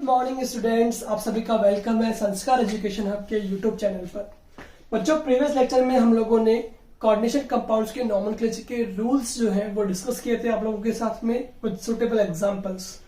Good morning students, आप सभी का वेलकम है संस्कार एजुकेशन हब के यूट्यूब चैनल पर। बच्चों, प्रीवियस लेक्चर में हम लोगों ने कोऑर्डिनेशन कंपाउंड्स के नॉमेनक्लेचर के रूल्स जो हैं वो डिस्कस किए थे आप लोगों के साथ में विद सुटेबल एग्जांपल्स।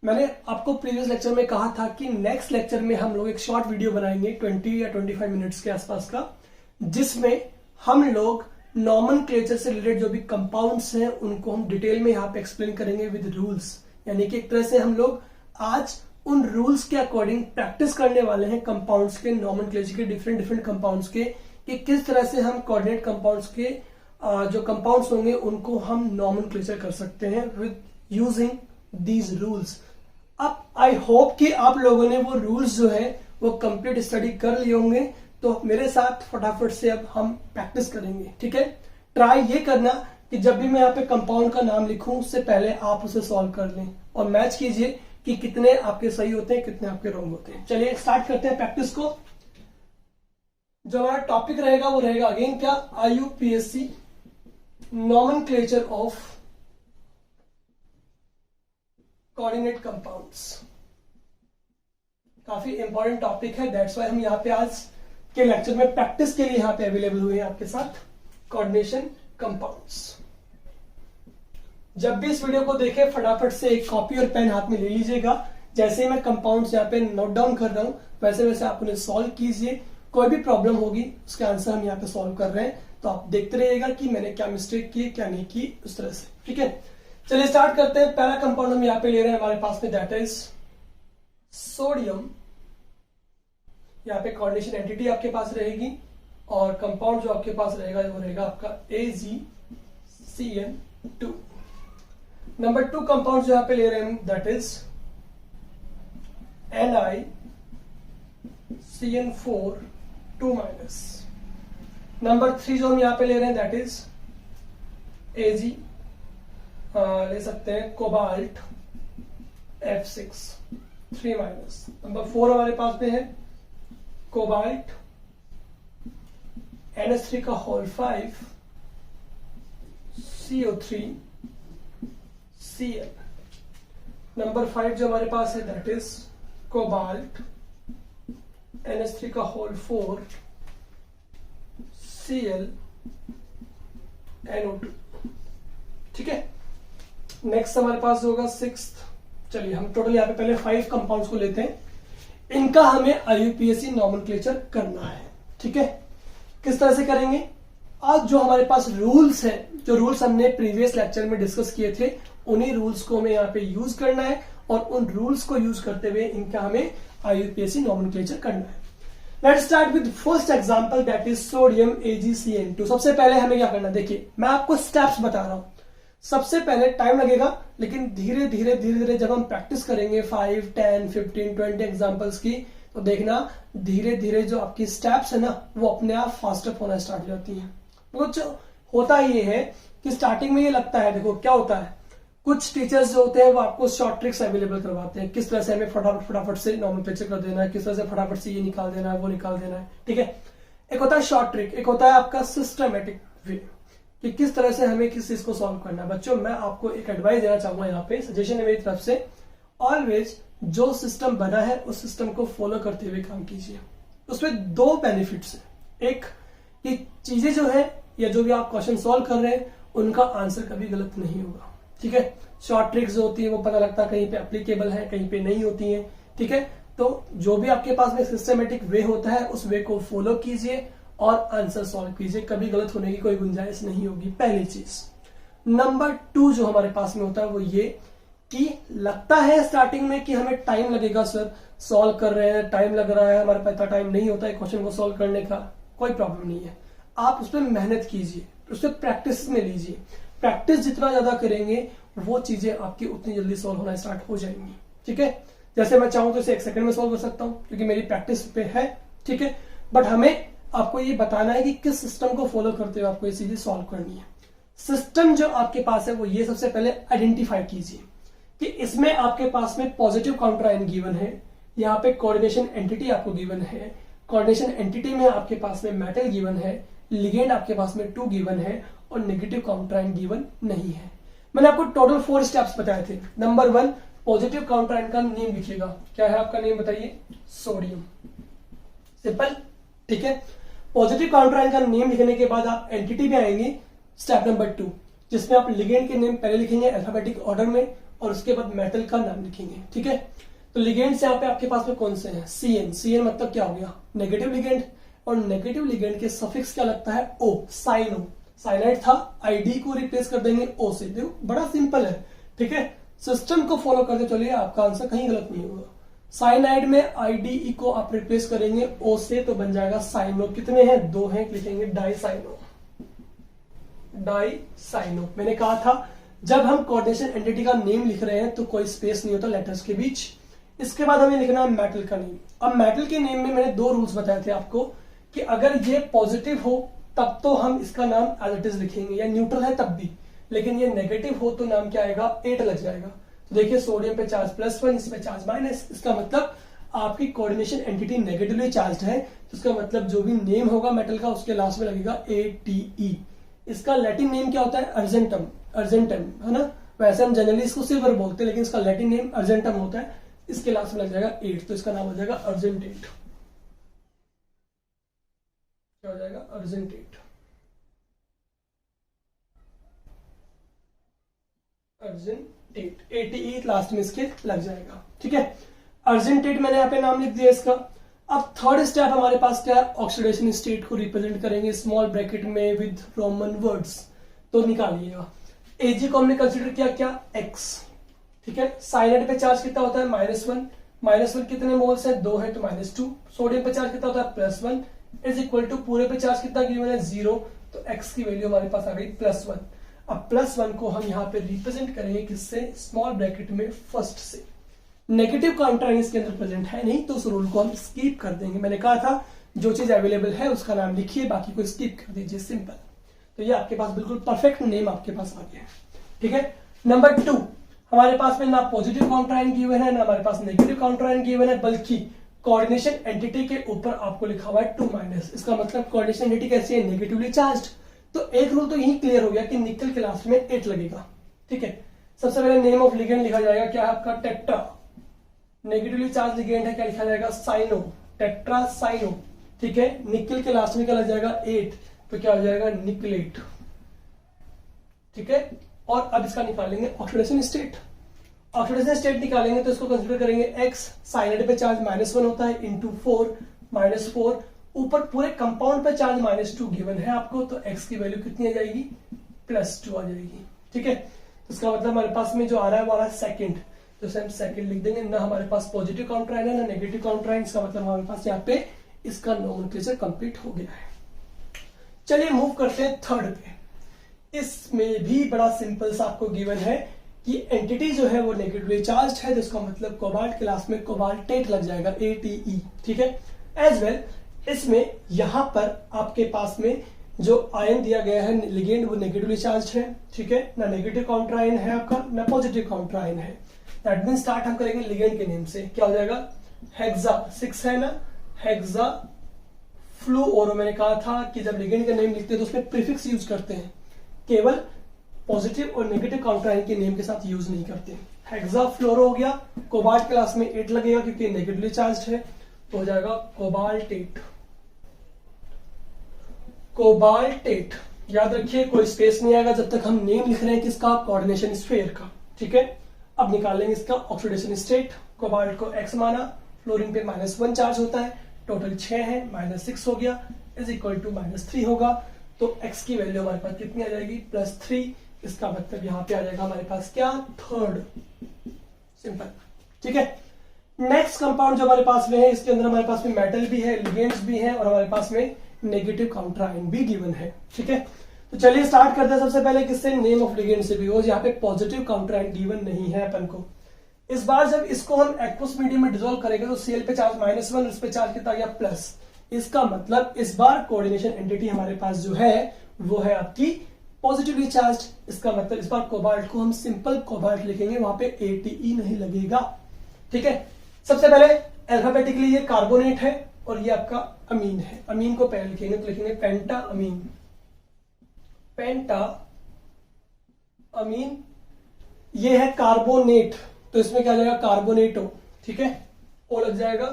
मैंने आपको प्रीवियस लेक्चर में कहा था कि नेक्स्ट लेक्चर में हम लोग एक शॉर्ट वीडियो बनाएंगे 20 या 25 मिनट्स के आसपास का, जिसमें हम लोग नॉमेनक्लेचर से रिलेटेड जो भी कंपाउंड्स हैं उनको हम डिटेल में यहाँ पे एक्सप्लेन करेंगे विद रूल्स। यानी कि एक तरह से हम लोग आज उन रूल्स के अकॉर्डिंग प्रैक्टिस करने वाले हैं कंपाउंड्स के, नॉमेनक्लेचर के, डिफरेंट कंपाउंड्स के, कि किस तरह से हम कोऑर्डिनेट कंपाउंड्स के जो कंपाउंड्स होंगे उनको हम नॉमेनक्लेचर कर सकते हैं विद यूजिंग दीज रूल्स। अब आई होप कि आप लोगों ने वो रूल्स जो है वो कंप्लीट स्टडी कर लिए होंगे, तो मेरे साथ फटाफट से अब हम प्रैक्टिस करेंगे। ठीक है, ट्राई ये करना कि जब भी मैं यहाँ पे कंपाउंड का नाम लिखूं उससे पहले आप उसे सॉल्व कर लें और मैच कीजिए कि कितने आपके सही होते हैं, कितने आपके रॉन्ग होते हैं। चलिए स्टार्ट करते हैं प्रैक्टिस को। जो हमारा टॉपिक रहेगा वो रहेगा अगेन क्या, IUPAC nomenclature of coordinate compounds. काफी इंपॉर्टेंट टॉपिक है, दैट्स वाई हम यहाँ पे आज के लेक्चर में प्रैक्टिस के लिए यहाँ पे अवेलेबल हुए हैं आपके साथ कोऑर्डिनेशन कंपाउंड्स। जब भी इस वीडियो को देखें फटाफट से एक कॉपी और पेन हाथ में ले लीजिएगा। जैसे ही मैं कंपाउंड्स यहाँ पे नोट डाउन कर रहा हूं वैसे वैसे आप उन्हें सॉल्व कीजिए। कोई भी प्रॉब्लम होगी उसके आंसर हम यहाँ पे सॉल्व कर रहे हैं, तो आप देखते रहिएगा कि मैंने क्या मिस्टेक की क्या नहीं की, उस तरह से। ठीक है, चलिए स्टार्ट करते हैं। पहला कंपाउंड हम यहाँ पे ले रहे हैं हमारे पास में, दैट इज सोडियम। यहाँ पे कोऑर्डिनेशन एंटिटी आपके पास रहेगी और कंपाउंड जो आपके पास रहेगा वो रहेगा आपका AgCN2। नंबर 2 कंपाउंड जो यहाँ पे ले रहे हैं दैट इज NiCN4 2-। नंबर 3 जो हम यहाँ पे ले रहे हैं दैट इज Ag, ले सकते हैं कोबाल्ट F6 3-। नंबर 4 हमारे पास में है कोबाल्ट NH3 का होल 5 CO3 Cl। नंबर 5 जो हमारे पास है दैट इज कोबाल्ट NH3 का होल 4 Cl NO2। ठीक है, नेक्स्ट हमारे पास होगा 6th। चलिए हम टोटल यहाँ पे पहले 5 कंपाउंड्स को लेते हैं, इनका हमें IUPAC नॉमेनक्लेचर करना है। ठीक है, किस तरह से करेंगे? आज जो हमारे पास रूल्स है, जो रूल्स हमने प्रीवियस लेक्चर में डिस्कस किए थे, उन्हीं रूल्स को हमें यहाँ पे यूज करना है और उन रूल्स को यूज करते हुए इनका हमें IUPAC नॉमेनक्लेचर करना है। Let's start with first example that is sodium AgCN2। सबसे पहले हमें क्या करना है, देखिए मैं आपको स्टेप्स बता रहा हूं। सबसे पहले टाइम लगेगा, लेकिन धीरे धीरे जब हम प्रैक्टिस करेंगे 5, 10, 15, 20 एग्जाम्पल्स की, तो देखना धीरे धीरे जो आपकी स्टेप्स है ना वो अपने आप फास्टर होना स्टार्ट हो जाती है। कुछ होता ये है कि स्टार्टिंग में ये लगता है, देखो क्या होता है, कुछ टीचर्स जो होते हैं वो आपको शॉर्ट ट्रिक्स अवेलेबल करवाते हैं, किस तरह से हमें फटाफट से नॉमेनक्लेचर कर देना है, किस तरह से फटाफट से ये निकाल देना है वो निकाल देना है। ठीक है, एक होता है शॉर्ट ट्रिक, एक होता है आपका सिस्टमेटिक वे कि किस तरह से हमें किस चीज को सॉल्व करना है। बच्चों, मैं आपको एक एडवाइस देना चाहूंगा, यहाँ पे सजेशन है मेरी तरफ से, ऑलवेज जो सिस्टम बना है उस सिस्टम को फॉलो करते हुए काम कीजिए। उसमें 2 बेनिफिट्स है। एक कि चीजें जो है या जो भी आप क्वेश्चन सॉल्व कर रहे हैं उनका आंसर कभी गलत नहीं होगा। ठीक है, शॉर्ट ट्रिक्स जो होती है वो पता लगता है कहीं पे एप्लीकेबल है, कहीं पे नहीं होती है। ठीक है, तो जो भी आपके पास में सिस्टमेटिक वे होता है उस वे को फॉलो कीजिए और आंसर सॉल्व कीजिए, कभी गलत होने की कोई गुंजाइश नहीं होगी। पहली चीज। नंबर 2 जो हमारे पास में होता है वो ये कि लगता है स्टार्टिंग में कि हमें टाइम लगेगा, सर सॉल्व कर रहे हैं टाइम लग रहा है, हमारे पास इतना टाइम नहीं होता है क्वेश्चन को सॉल्व करने का। कोई प्रॉब्लम नहीं है, आप उस पर मेहनत कीजिए, उस पर प्रैक्टिस में लीजिए। प्रैक्टिस जितना ज्यादा करेंगे वो चीजें आपकी उतनी जल्दी सॉल्व होना स्टार्ट हो जाएंगी। ठीक है, जैसे मैं चाहूं तो इसे 1 सेकंड में सॉल्व कर सकता हूं क्योंकि मेरी प्रैक्टिस पे है। ठीक है, बट हमें आपको ये बताना है कि किस सिस्टम को फॉलो करते हुए आपको ये चीजें सॉल्व करनी है। सिस्टम जो आपके पास है वो ये सबसे पहले आइडेंटिफाई कीजिए कि इसमें आपके पास में पॉजिटिव काउंटर आयन गिवन है, यहाँ पे कोऑर्डिनेशन एंटिटी आपको गिवन है, कोऑर्डिनेशन एंटिटी में आपके पास में मेटल गिवन है, लिगेंड आपके पास में 2 गिवन है और नेगेटिव काउंटर आयन गिवन नहीं है। मैंने आपको टोटल 4 स्टेप्स बताए थे। नंबर 1 पॉजिटिव काउंटर आयन का नेम लिखिएगा। क्या है आपका नेम बताइए? सोडियम। सिंपल, ठीक है। पॉजिटिव काउंटर आयन का नेम लिखने के बाद आप एंटिटी में आएंगे स्टेप नंबर 2, जिसमें आप लिगेंड के नेम पहले लिखेंगे अल्फाबेटिक ऑर्डर में और उसके बाद मेटल का नाम लिखेंगे, ठीक है। तो लिगेंड्स यहाँ पे आपके पास में कौन से हैं? CN मतलब क्या हो गया? नेगेटिव लिगेंड, और नेगेटिव लिगेंड के सफिक्स क्या लगता है? O, cyano. साइनाइड था, ID को रिप्लेस कर देंगे O से। देखो बड़ा सिंपल है, ठीक है। सिस्टम को फॉलो करते चलिए, आपका आंसर कहीं गलत नहीं होगा। साइनाइड में IDE को आप रिप्लेस करेंगे O से, तो बन जाएगा साइनो। कितने हैं? 2 हैं, लिखेंगे डाइसाइनो। डाइसाइनो। मैंने कहा था जब हम कोऑर्डिनेशन एंटिटी का नेम लिख रहे हैं तो कोई स्पेस नहीं होता लेटर्स के बीच। इसके बाद हमें लिखना है मेटल का नेम। अब मेटल के नेम में मैंने 2 रूल्स बताए थे आपको कि अगर ये पॉजिटिव हो तब तो हम इसका नाम एज इट इज लिखेंगे, या न्यूट्रल है तब भी, लेकिन ये नेगेटिव हो तो नाम क्या आएगा? 8 लग जाएगा। तो देखिए सोडियम पे चार्ज +1, इस पे चार्ज -। इसका मतलब आपकी कोऑर्डिनेशन एंटिटी नेगेटिवली चार्ज है, तो इसका मतलब जो भी नेम होगा मेटल का उसके लास्ट में लगेगा ATE। इसका लैटिन नेम क्या होता है? अर्जेंटम। अर्जेंटम है ना, वैसे हम जनरली इसको सिल्वर बोलते हैं, लेकिन इसका लैटिन नेम अर्जेंटम होता है। इसके लास्ट में लग जाएगा 8, तो इसका नाम हो जाएगा अर्जेंटेट। क्या हो जाएगा? अर्जेंटेट। अर्जेंटेट, ATE लास्ट में इसके लग जाएगा, ठीक है। अर्जेंटेट मैंने यहाँ पे नाम लिख दिया इसका। अब थर्ड स्टेप हमारे पास क्या है? ऑक्सीडेशन स्टेट को रिप्रेजेंट करेंगे स्मॉल ब्रैकेट में विद रोमन वर्ड्स। तो निकालिएगा। Ag को हमने कंसिडर किया क्या? X, ठीक है। साइनाइड पे चार्ज कितना होता है? -1। -1 कितने मोल्स है? 2 है, तो -2। सोडियम पे चार्ज कितना होता है? +1 इज इक्वल टू पूरे पे चार्ज कितना गिवन है? 0। तो X की वैल्यू हमारे पास आ गई +1। अब +1 को हम यहाँ पे रिप्रेजेंट करेंगे किससे? स्मॉल ब्रैकेट में फर्स्ट से। नेगेटिव काउंटर आयन इसके अंदर प्रेजेंट है नहीं, तो उस रूल को हम स्किप कर देंगे। मैंने कहा था जो चीज अवेलेबल है उसका नाम लिखिए, बाकी को स्किप कर दीजिए, सिंपल। तो ये आपके पास बिल्कुल परफेक्ट नेम आपके पास आ गया है, ठीक है। नंबर 2, हमारे पास में ना पॉजिटिव काउंटर आयन गिवन है, ना हमारे पास नेगेटिव काउंटर आयन गिवन है, बल्कि कोऑर्डिनेशन एंटिटी के ऊपर आपको लिखा हुआ है 2-। इसका मतलब कोऑर्डिनेशन एंटिटी कैसी है? Negatively charged. तो एक रूल तो यही क्लियर हो गया कि निकल के लास्ट में 8 लगेगा, ठीक है। सबसे पहले नेम ऑफ लिगेंड लिखा जाएगा, क्या है आपका? टेट्रा। नेगेटिवली चार्ज लिगेंड है, क्या लिखा जाएगा? साइनो। टेट्रा साइनो, ठीक है। निकल के लास्ट में क्या लग जाएगा? 8, तो क्या हो जाएगा? निकलेट, ठीक है। और अब इसका निकालेंगे ऑक्सीडेशन स्टेट। ऑक्सीडेशन स्टेट निकालेंगे तो इसको कंसीडर करेंगे X। साइनाइड पे चार्ज -1 होता है, इंटू 4, -4। ऊपर पूरे कंपाउंड पे चार्ज -2 गिवन है आपको, तो X की वैल्यू कितनी आ जाएगी? +2 आ जाएगी, ठीक है। तो इसका मतलब हमारे पास में जो आ रहा है वो आ रहा है सेकंड, तो इसे हम सेकंड लिख देंगे। ना हमारे पास पॉजिटिव काउंटर आयन है, ना नेगेटिव काउंटर आयन। इसका मतलब हमारे पास यहाँ पे इसका नोमेनक्लेचर कंप्लीट हो गया है। चलिए मूव करते हैं थर्ड पे। इसमें भी बड़ा सिंपल सा आपको गिवन है कि एंटिटी जो है वो नेगेटिवली चार्ज है, जिसका मतलब कोबाल्ट क्लास में कोबाल्टेट लग जाएगा, ATE, ठीक है। एज वेल इसमें यहां पर आपके पास में जो आयन दिया गया है लिगेंड, वो नेगेटिवली चार्ज है, ठीक है। ना नेगेटिव काउंटर आयन है आपका, ना पॉजिटिव काउंटर आयन है। दैट मीन स्टार्ट हम करेंगे लिगेंड के नेम से। क्या हो जाएगा? हेक्सा, 6 है ना, हेक्सा फ्लूओरो। मैंने कहा था कि जब लिगेंड का नेम लिखते हैं तो उसमें प्रीफिक्स यूज करते हैं, केवल पॉजिटिव और नेगेटिव काउंटर आयन के नेम के साथ यूज नहीं करते। हेक्सा फ्लोरो हो गया, कोबाल्ट क्लास में 8 लगेगा क्योंकि नेगेटिवली चार्ज है, तो हो जाएगा कोबाल्टेट। कोबाल्टेट, याद रखिए कोई स्पेस नहीं आएगा जब तक हम नेम लिख रहे हैं किसका? कोऑर्डिनेशन स्फीयर का, ठीक है। अब निकालेंगे इसका ऑक्सीडेशन स्टेट। कोबाल्ट को X माना, फ्लोरीन पे -1 चार्ज होता है, टोटल 6 है, -6 हो गया, इज इक्वल टू -3 होगा। तो X की वैल्यू हमारे पास कितनी आ जाएगी? +3। इसका मतलब यहाँ पे आ जाएगा हमारे पास क्या? थर्ड, सिंपल, ठीक है। नेक्स्ट कंपाउंड जो हमारे पास में है, इसके अंदर हमारे पास में मेटल भी है, लिगेंड्स भी है, और हमारे पास में नेगेटिव काउंटर आयन भी गिवन है, ठीक है। तो चलिए स्टार्ट करते हैं सबसे पहले किससे? नेम ऑफ लिगेंड से भी। यहाँ पे पॉजिटिव काउंटर आयन गिवन नहीं है अपन को। इस बार जब इसको हम एक्वस मीडियम में डिसॉल्व करेंगे तो Cl पे चार्ज -1, उस पे चार्ज कितना गया? प्लस। इसका मतलब इस बार कोऑर्डिनेशन एंटिटी हमारे पास जो है वो है आपकी पॉजिटिवली चार्ज। इसका मतलब इस बार कोबाल्ट को हम सिंपल कोबाल्ट लिखेंगे, वहां पे ATE नहीं लगेगा, ठीक है। सबसे पहले अल्फाबेटिकली ये कार्बोनेट है और ये आपका अमीन है। अमीन को पहले लिखेंगे तो लिखेंगे पेंटा अमीन। पेंटा अमीन, ये है कार्बोनेट, तो इसमें क्या आ जाएगा, कार्बोनेटो, ठीक है, ओ लग जाएगा,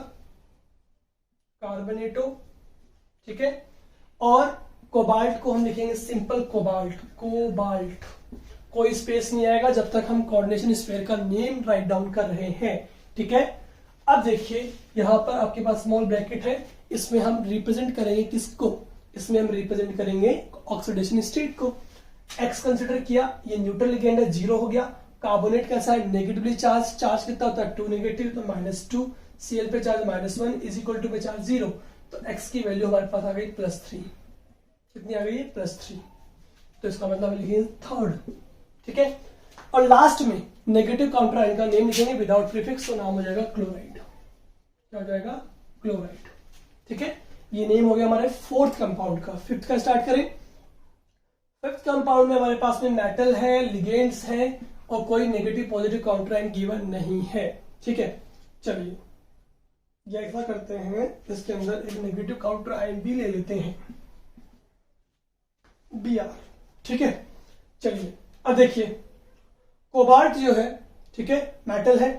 कार्बोनेटो, ठीक है। और कोबाल्ट को हम लिखेंगे सिंपल कोबाल्ट, कोबाल्ट, कोई स्पेस नहीं आएगा जब तक हम कोऑर्डिनेशन स्फीयर का नेम राइट डाउन कर रहे हैं, ठीक है। अब देखिए यहां पर आपके पास स्मॉल ब्रैकेट है, इसमें हम रिप्रेजेंट करेंगे किसको, इसमें हम रिप्रेजेंट करेंगे ऑक्सीडेशन स्टेट को। एक्स कंसिडर किया, ये न्यूट्रल लिगेंड है, 0 हो गया। कार्बोनेट कैसा है, नेगेटिवली चार्ज, चार्ज कितना होता है 2 नेगेटिव, तो -2, Cl पे चार्ज -1 इज इक्वल टू पे चार्ज 0, तो x की वैल्यू हमारे पास आ गई +3, कितनी आ गई है, +3, तो इसका मतलब लिखेंगे थर्ड, ठीक है। और लास्ट में नेगेटिव काउंटर आयन का नेम लिखेंगे विदाउट प्रीफिक्स, तो नाम हो जाएगा क्लोराइड, क्या हो जाएगा, क्लोराइड, ठीक है। ये नेम हो गया हमारे फोर्थ कंपाउंड का। फिफ्थ का स्टार्ट करें। फिफ्थ कंपाउंड में हमारे पास में मेटल है, लिगेंड्स है और कोई negative positive counter ion given नहीं है, ठीक है। चलिए ये ऐसा करते हैं, इसके अंदर एक नेगेटिव काउंटर आयन भी ले लेते हैं, Br, ठीक है। चलिए अब देखिए कोबाल्ट जो है, ठीक है, मेटल है।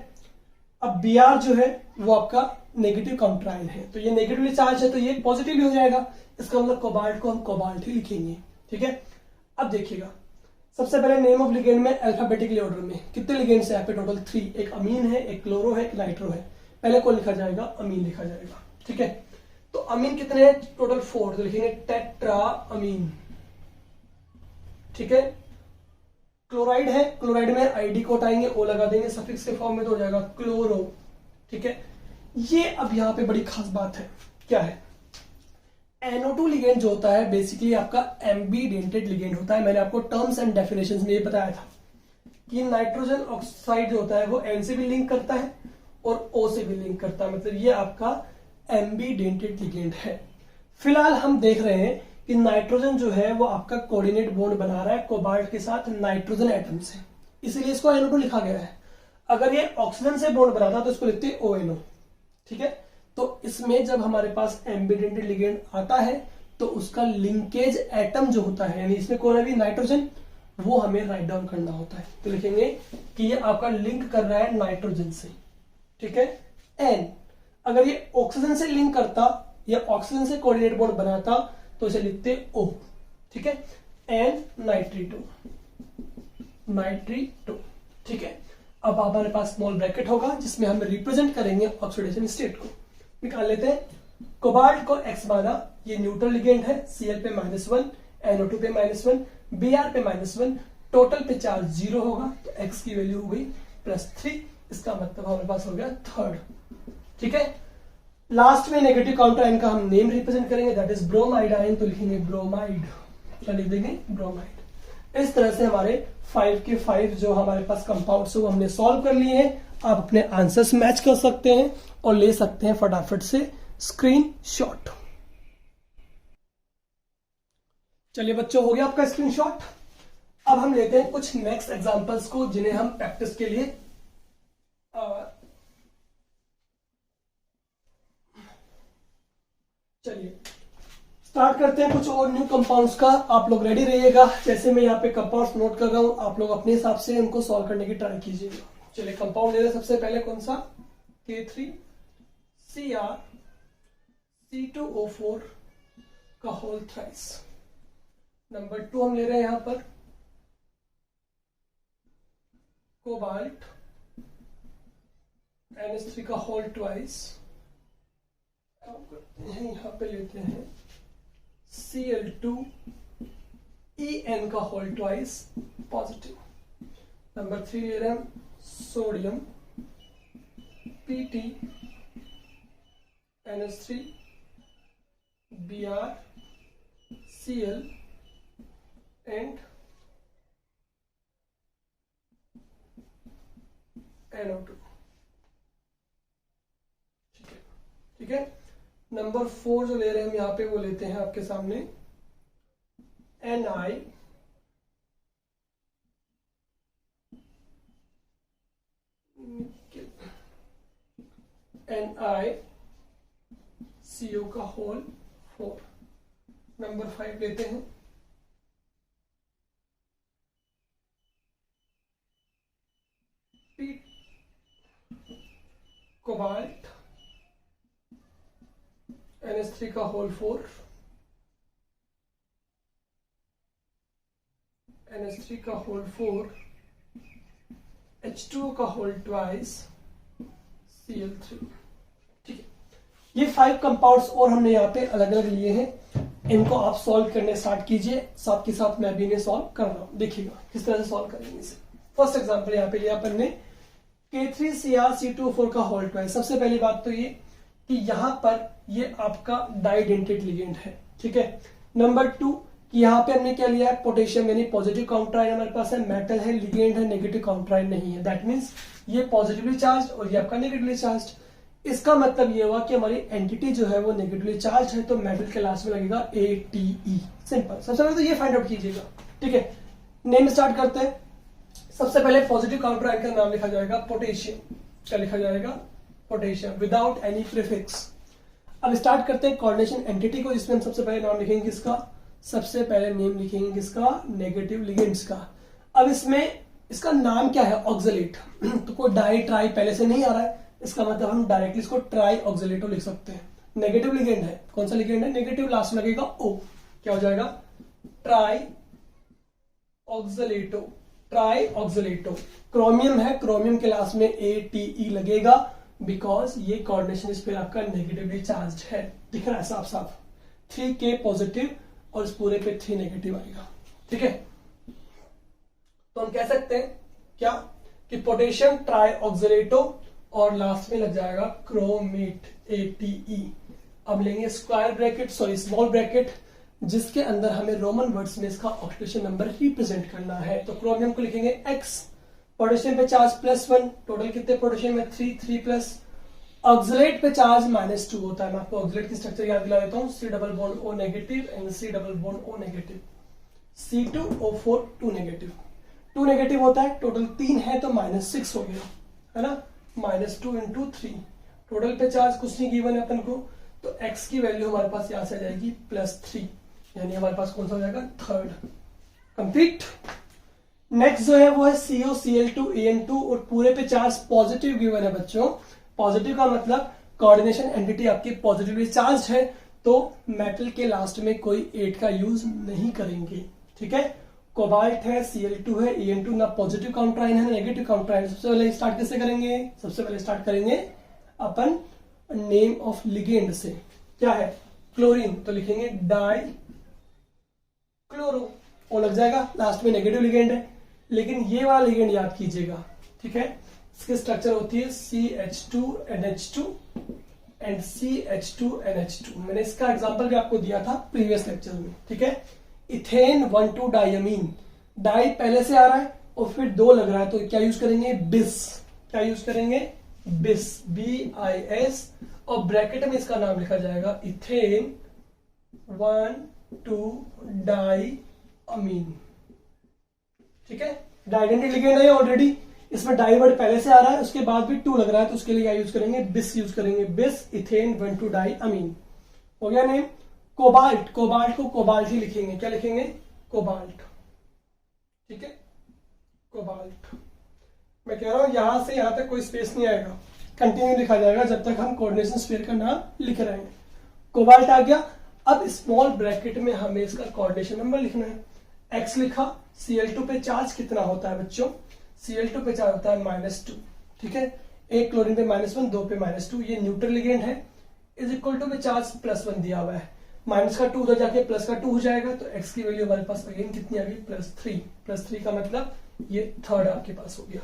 अब Br जो है वो आपका नेगेटिव काउंटर आयन है, तो ये नेगेटिवली चार्ज है तो ये पॉजिटिवली हो जाएगा, इसका मतलब कोबाल्ट को हम कोबाल्ट ही लिखेंगे, ठीक है। अब देखिएगा सबसे पहले नेम ऑफ लिगेंड में अल्फाबेटिकली ऑर्डर में कितने लिगेंड्स है यहाँ पे, टोटल 3, एक अमीन है, एक क्लोरो है, एक नाइट्रो है। पहले कौन लिखा जाएगा, अमीन लिखा जाएगा, ठीक है। तो अमीन कितने हैं, टोटल 4, तो लिखेंगे टेट्रा अमीन, ठीक है। क्लोराइड है, क्लोराइड में आईडी को हटाएंगे, ओ लगा देंगे सफिक्स के फॉर्म में, तो हो जाएगा क्लोरो, ठीक है। ये अब यहां पे बड़ी खास बात है, क्या है, NO2 लिगेंड जो होता है बेसिकली आपका एम्बीडेंटेड लिगेंड होता है। मैंने आपको टर्म्स एंड डेफिनेशंस में ये बताया था कि नाइट्रोजन ऑक्साइड जो होता है वो N से भी लिंक करता है और O से भी लिंक करता है, मतलब ये आपका एम्बीडेंटेड लिगेंड है। फिलहाल हम देख रहे हैं कि नाइट्रोजन जो है वो आपका कोऑर्डिनेट बॉन्ड बना रहा है कोबाल्ट के साथ नाइट्रोजन एटम से, इसीलिए इसको NO2 लिखा गया है। अगर ये ऑक्सीजन से बॉन्ड बनाता तो इसको लिखते ONO, ठीक है। तो इसमें जब हमारे पास एम्बीडेंटेड लिगेंड आता है तो उसका लिंकेज एटम जो होता है, यानी इसमें कौन है भी, नाइट्रोजन, वो हमें राइट डाउन करना होता है। तो लिखेंगे कि ये आपका लिंक कर रहा है नाइट्रोजन से, ठीक है, N। अगर ये ऑक्सीजन से लिंक करता या ऑक्सीजन से कोऑर्डिनेट बॉन्ड बनाता तो इसे लिखते O, ठीक है, N नाइट्रीटो, नाइट्रीटो, ठीक है। अब हमारे पास स्मॉल ब्रैकेट होगा जिसमें हम रिप्रेजेंट करेंगे ऑक्सीडेशन स्टेट को, निकाल लेते हैं। कोबाल्ट को X माना, ये न्यूट्रल लिगेंड है, Cl पे -1, NO2 पे -1, Br पे -1, टोटल पे चार्ज 0 होगा, तो X की वैल्यू हो गई +3, इसका मतलब हमारे पास हो गया थर्ड, ठीक है। लास्ट में नेगेटिव काउंटर आयन का हम नेम रिप्रेजेंट करेंगे, दैट इज ब्रोमाइड आयन, तो लिखेंगे ब्रोमाइड, क्या लिख देंगे, ब्रोमाइड। इस तरह से हमारे 5 के 5 जो हमारे पास कंपाउंड्स वो हमने सॉल्व कर लिए हैं। आप अपने आंसर्स मैच कर सकते हैं और ले सकते हैं फटाफट से स्क्रीनशॉट। चलिए बच्चों, हो गया आपका स्क्रीनशॉट। अब हम लेते हैं कुछ नेक्स्ट एग्जांपल्स को जिन्हें हम प्रैक्टिस के लिए चलिए स्टार्ट करते हैं कुछ और न्यू कंपाउंड्स का। आप लोग रेडी रहिएगा, जैसे मैं यहाँ पे कंपाउंड्स नोट कर रहा हूं आप लोग अपने हिसाब से उनको सॉल्व करने की ट्राई कीजिएगा। चलिए कंपाउंड ले रहे हैं सबसे पहले, कौन सा, K3Cr C2O4 का होल थ्राइस। नंबर 2 हम ले रहे हैं यहां पर कोबाल्ट NH3 का होल ट्वाइस। यहां पे लेते हैं Cl2En का होल ट्वाइस पॉजिटिव। नंबर 3 ले रहे हैं sodium Pt NH3 Br Cl and NO2, ठीक है। नंबर 4 जो ले रहे हैं हम यहां पे वो लेते हैं आपके सामने Ni NiCO का होल 4। नंबर 5 लेते हैं कोबाल्ट, NH3 का होल 4, NH3 का होल 4, H2O का होल ट्वाइस, Cl3। ठीक है, ये 5 कंपाउंड्स और हमने यहाँ पे अलग अलग लिए हैं। इनको आप सॉल्व करने स्टार्ट कीजिए, साथ के साथ मैं भी इन्हें सॉल्व कर रहा हूं। देखिएगा किस तरह से सॉल्व करेंगे इसे। फर्स्ट एग्जांपल यहाँ पे लिया अपन ने K3Cr का होल ट्वाइस। सबसे पहली बात तो ये कि यहाँ पर ये आपका डाइडेंटेड लिगेंड है। ठीक है, नंबर 2 कि यहाँ पे हमने क्या लिया है, पोटेशियम, यानी पॉजिटिव काउंटराइन हमारे पास है, मेटल है, लिगेंड है, नेगेटिव काउंटराइन नहीं है। दैट मीन्स ये पॉजिटिवली चार्ज और ये आपका नेगेटिवली चार्ज। इसका मतलब ये हुआ कि हमारी एंटिटी जो है वो नेगेटिवली चार्ज है, तो मेटल के लास्ट में लगेगा ATE। सिंपल। सबसे पहले तो ये फाइंड आउट कीजिएगा। ठीक है, नेम स्टार्ट करते हैं। सबसे पहले पॉजिटिव काउंटराइन का नाम लिखा जाएगा पोटेशियम। क्या लिखा जाएगा? Potassium, without any prefix. अब स्टार्ट करते हैं कोऑर्डिनेशन एंटिटी को। इसमें हम सबसे पहले नाम लिखेंगे किसका? सबसे पहले नेम लिखेंगे किसका? नेगेटिव लिगेंड्स का। अब इसमें इसका नाम क्या है? ऑक्सलेट। तो कोई डाई ट्राई पहले से नहीं आ रहा है, इसका मतलब हम डायरेक्टली इसको ट्राई ऑक्सलेटो लिख सकते हैं। नेगेटिव लिगेंड है। कौन सा लिगेंड है? नेगेटिव, लास्ट लगेगा O। क्या हो जाएगा? ट्राई ऑक्सलेटो। ट्राई ऑक्सलेटो। क्रोमियम है, क्रोमियम के लास्ट में ATE लगेगा, बिकॉज ये कोऑर्डिनेशन इस पे आपका नेगेटिवली चार्ज है। दिख रहा है साफ साफ। 3K पॉजिटिव और इस पूरे पे 3 नेगेटिव आएगा। ठीक है, तो हम कह सकते हैं क्या कि पोटेशियम ट्राई ऑक्सलेटो और लास्ट में लग जाएगा क्रोमेट ATE। अब लेंगे square bracket, sorry small bracket, जिसके अंदर हमें रोमन वर्ड्स में इसका ऑक्सीडेशन नंबर रिप्रेजेंट करना है। तो क्रोमियम को लिखेंगे X, पोटेशियम पे चार्ज +1, टोटल कितने पोटेशियम है? 3 प्लस। ऑक्सलेट पे चार्ज -2 होता है। मैं आपको ऑक्सलेट की स्ट्रक्चर याद दिला देता हूँ। C double bond O negative and C double bond O negative, C2O4 2 negative. 2 negative होता है, टोटल 3 है तो -6 हो गया, है ना? -2 × 3, टोटल पे चार्ज कुछ नहीं गिवन है अपन को, तो X की वैल्यू हमारे पास यहां से आ जाएगी +3, यानी हमारे पास कौन सा हो जाएगा? थर्ड। कंप्लीट। नेक्स्ट जो है वो है COCl2 AN2 और पूरे पे चार्ज पॉजिटिव गिवन है बच्चों। पॉजिटिव का मतलब कोऑर्डिनेशन एंटिटी आपकी पॉजिटिवली चार्ज है, तो मेटल के लास्ट में कोई 8 का यूज नहीं करेंगे। ठीक है, कोबाल्ट है, Cl2 है, AN2 ना पॉजिटिव काउंटराइन है ना नेगेटिव काउंटराइन। सबसे पहले स्टार्ट कैसे करेंगे? सबसे पहले स्टार्ट करेंगे अपन नेम ऑफ लिगेंड से। क्या है? क्लोरीन, तो लिखेंगे डाई क्लोरो, वो लग जाएगा, लास्ट में नेगेटिव लिगेंड है। लेकिन ये वाला लिगेंड याद कीजिएगा। ठीक है, इसकी स्ट्रक्चर होती है CH2NH2 एंड CH2NH2। मैंने इसका एग्जांपल भी आपको दिया था प्रीवियस लेक्चर में। ठीक है, इथेन 1,2 डायमीन, डाई पहले से आ रहा है और फिर 2 लग रहा है, तो क्या यूज करेंगे? बिस। क्या यूज करेंगे? बिस, BIS, और ब्रैकेट में इसका नाम लिखा जाएगा इथेन 1,2 डायमीन। ठीक है, डाइडेंटेड लिगेंड है ऑलरेडी, इसमें डाई वर्ड पहले से आ रहा है, उसके बाद भी 2 लग रहा है, तो उसके लिए क्या यूज करेंगे? बिस यूज करेंगे। बिस इथेन 1,2 डायमीन। हो गया नेम। कोबाल्ट, कोबाल्ट को कोबाल्ट ही लिखेंगे। क्या लिखेंगे? कोबाल्ट। ठीक है, कोबाल्ट। मैं कह रहा हूं यहां से यहां तक कोई स्पेस नहीं आएगा, कंटिन्यू लिखा जाएगा जब तक हम कोऑर्डिनेशन स्फीयर का नाम लिख रहे हैं। कोबाल्ट आ गया। अब स्मॉल ब्रैकेट में हमें इसका कोऑर्डिनेशन नंबर लिखना है। X लिखा। Cl2 पे चार्ज कितना होता है बच्चों? Cl2 पे चार्ज होता है -2। ठीक है, एक क्लोरीन पे -1, 2 पे -2, ये न्यूट्रल लिगेंड है। इज इक्वल टू पे चार्ज +1 दिया हुआ है, माइनस का 2 उधर जाके प्लस का 2 हो जाएगा, तो x की वैल्यू हमारे पास अगेन कितनी आ गई? +3। +3 का मतलब ये थर्ड आपके पास हो गया।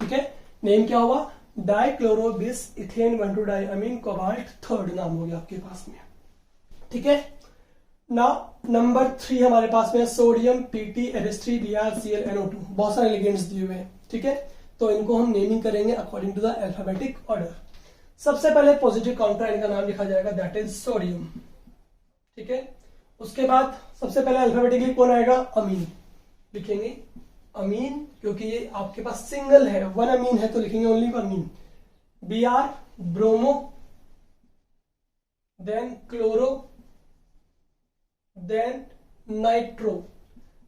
ठीक है, नेम क्या हुआ? डाइक्लोरोबिस इथेन 1,2 डायमीन कोबाल्ट, थर्ड नाम हो गया आपके पास में। ठीक है, नाउ नंबर 3 हमारे पास में sodium PT NH3 Br Cl NO2। बहुत सारे लिगेंड्स दिए हुए हैं। ठीक है, तो इनको हम नेमिंग करेंगे according to the alphabetic order. सबसे पहले पॉजिटिव काउंटराइन का नाम लिखा जाएगा, दैट इज सोडियम। ठीक है, उसके बाद सबसे पहले अल्फाबेटिकली कौन आएगा? अमीन। लिखेंगे अमीन, क्योंकि ये आपके पास सिंगल है, 1 अमीन है, तो लिखेंगे only ammine. Br bromo, then chloro, then nitro.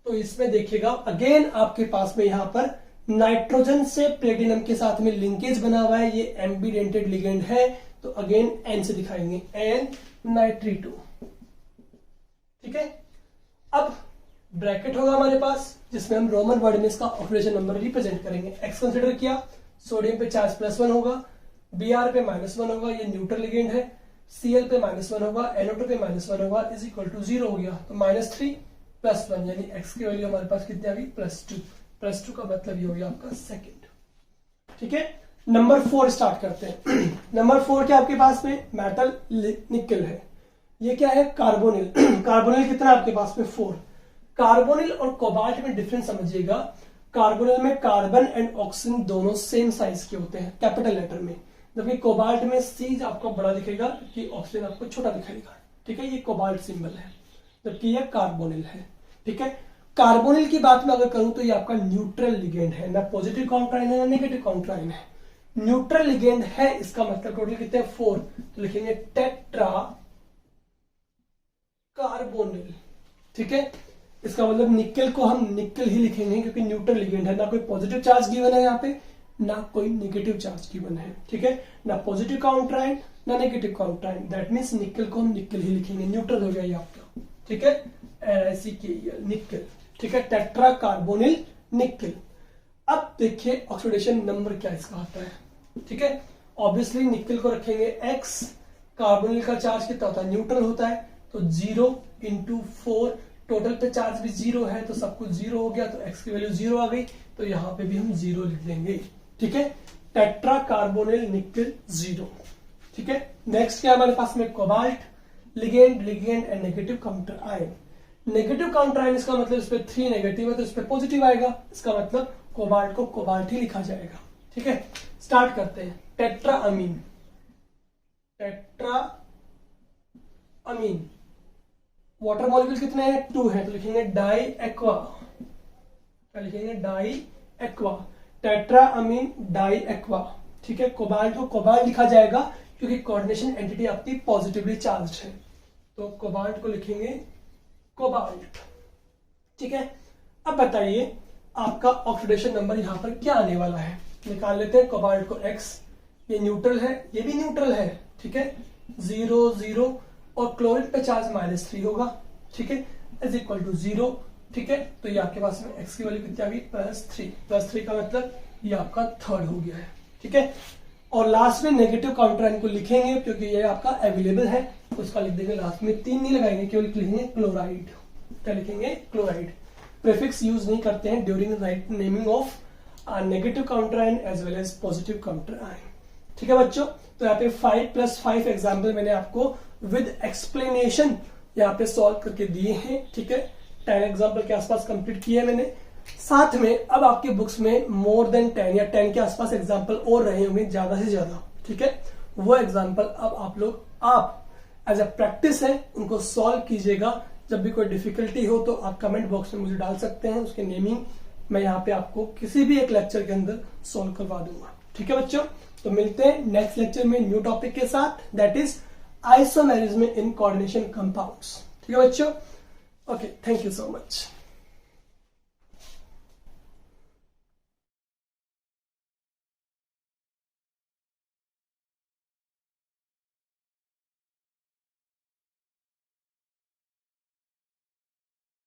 तो इसमें देखिएगा अगेन आपके पास में यहां पर नाइट्रोजन से प्लेटिनम के साथ में लिंकेज बना हुआ है, ये एम्बिडेंटेड लिगेंड है, तो अगेन एन से दिखाएंगे, एन नाइट्री2। ठीक है, अब ब्रैकेट होगा हमारे पास जिसमें हम रोमन वर्ड में इसका ऑक्सीडेशन नंबर रिप्रेजेंट करेंगे। एक्स कंसिडर किया, सोडियम पे चार्ज +1 होगा, Br पे -1 होगा, ये न्यूट्रल लिगेंड है, Cl पे -1 होगा, NO2 पे -1 होगा, इज इक्वल टू 0 हो गया, तो -3 + 1 यानी x की वैल्यू हमारे पास कितनी आ गई, +2। +2 का मतलब ये हो गया आपका सेकंड। ठीक है, नंबर 4 स्टार्ट करते हैं। नंबर 4 क्या आपके पास में, मेटल निकल है। ये क्या है, कार्बोनिल। कार्बोनिल कितना आपके पास में, 4। कार्बोनिल और कोबाल्ट में डिफरेंस समझिएगा। कार्बोनिल में कार्बन एंड ऑक्सीजन दोनों सेम साइज के होते हैं कैपिटल लेटर में, जबकि कोबाल्ट में C आपको बड़ा दिखेगा कि ऑक्सीजन आपको छोटा दिखेगा। ठीक है, ये कोबाल्ट सिंबल है, जबकि ये कार्बोनिल है। ठीक है, कार्बोनिल की बात में अगर करूं तो ये आपका न्यूट्रल लिगेंड है, ना पॉजिटिव काउंटराइन है ना नेगेटिव काउंटराइन है, न्यूट्रल लिगेंड है। इसका मतलब टोटल कितने हैं, 4, तो लिखेंगे टेट्रा कार्बोनिल। ठीक है, इसका मतलब निकल को हम निकल ही लिखेंगे क्योंकि न्यूट्रल लिगेंड है, ना कोई पॉजिटिव चार्ज गिवन है यहाँ पे, ना कोई नेगेटिव चार्ज गिवन है। ठीक है, ना पॉजिटिव काउंटराइन ना नेगेटिव काउंटराइन, दैट मींस निकल को हम निकल ही लिखेंगे, न्यूट्रल हो गया ये आपका। ठीक है, NiCl निकल। ठीक है, टेट्रा कार्बोनिल निकल। अब देखिए ऑक्सीडेशन नंबर क्या इसका आता है। ठीक है, ऑब्वियसली निकल को रखेंगे x, कार्बोनिल का चार्ज कितना होता है, न्यूट्रल होता है, तो 0 × 4, टोटल पे चार्ज भी 0 है तो सब कुछ 0 हो गया, तो x की वैल्यू 0 आ गई, तो यहां पे भी हम 0 लिख देंगे। ठीक है, टेट्रा कार्बोनिल निकल 0। ठीक है, नेक्स्ट क्या हमारे पास में, cobalt ligand, ligand and negative counter ion. Negative counter ion इसका मतलब इस पे 3 नेगेटिव है तो इस पे पॉजिटिव आएगा, इसका मतलब कोबाल्ट को कोबाल्ट ही लिखा जाएगा। ठीक है, स्टार्ट करते हैं। Tetra amine, tetra amine, water molecule कितने हैं, 2 है, तो लिखेंगे डाई एक्वा। क्या लिखेंगे, di aqua, tetra ammine di aqua. ठीक है, कोबाल्ट को कोबाल्ट लिखा जाएगा क्योंकि कोऑर्डिनेशन एंटिटी आपकी पॉजिटिवली चार्ज है, तो कोबाल्ट को लिखेंगे कोबाल्ट। ठीक है, अब बताइए आपका ऑक्सीडेशन नंबर यहां पर क्या आने वाला है, निकाल लेते हैं। कोबाल्ट को x, ये न्यूट्रल है, ये भी न्यूट्रल है। ठीक है, 0 0 और क्लोरीन पे चार्ज -3 होगा। ठीक है, इज इक्वल टू 0। ठीक है, तो ये आपके पास में x की वैल्यू कितनी आ गई, +3। +3 का मतलब ये आपका थर्ड हो गया है। ठीक है, और लास्ट में नेगेटिव काउंटर आयन को लिखेंगे क्योंकि ये आपका अवेलेबल है, तो उसका लिख देंगे लास्ट में, 3 नहीं लगाएंगे, केवल लिखेंगे क्लोराइड। क्या लिखेंगे, क्लोराइड। प्रीफिक्स यूज नहीं करते हैं during right naming of negative counter ion as well as positive counter ion. ठीक है बच्चों, तो यहाँ पे 5+5 एग्जाम्पल मैंने आपको विद एक्सप्लेनेशन यहाँ पे सॉल्व करके दिए हैं। ठीक है, 10 एग्जाम्पल के आसपास कंप्लीट किए हैं मैंने। साथ में अब आपके बुक्स में मोर देन 10 या 10 के आसपास एग्जाम्पल और रहे होंगे, ज्यादा से ज्यादा। ठीक है, वो एग्जाम्पल अब आप एज अ प्रैक्टिस है उनको सॉल्व कीजिएगा। जब भी कोई डिफिकल्टी हो तो आप कमेंट बॉक्स में मुझे डाल सकते हैं, उसके नेमिंग मैं यहाँ पे आपको किसी भी एक लेक्चर के अंदर सॉल्व करवा दूंगा। ठीक है बच्चों, तो मिलते हैं नेक्स्ट लेक्चर में न्यू टॉपिक के साथ, that is isomerism in coordination compounds. ठीक है बच्चों, okay, thank you so much.